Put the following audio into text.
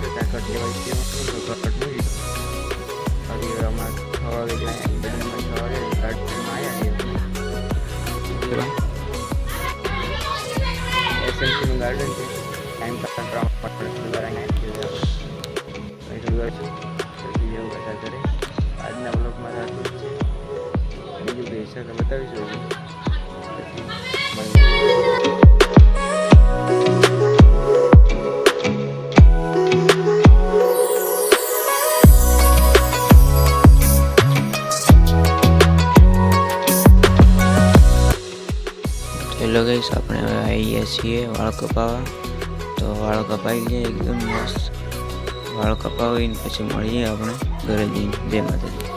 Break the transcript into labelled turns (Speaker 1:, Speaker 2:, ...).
Speaker 1: તો ત્યાં કટ લેવાય છે તો કટ મળી હવે અમારે 6 વાગે જાય બિલ્ડિંગમાં 6 વાગે ગાર્ડનમાં આવ્યા એસએમસીનું ગાર્ડન છે ટાઈમ પાસ કરવા માટે આજના બ્લોગમાં આટલું જ છે બીજું કંઈ છે તો બતાવીશું હેલો ગાઈસ, આપણે હવે આવી ગયા છીએ વાળ કપાવવા. તો વાળ કપાઈ ગયા એકદમ મસ્ત. વાળ કપાવીને પછી મળીએ આપણે ઘરે જઈને. જય માતાજી.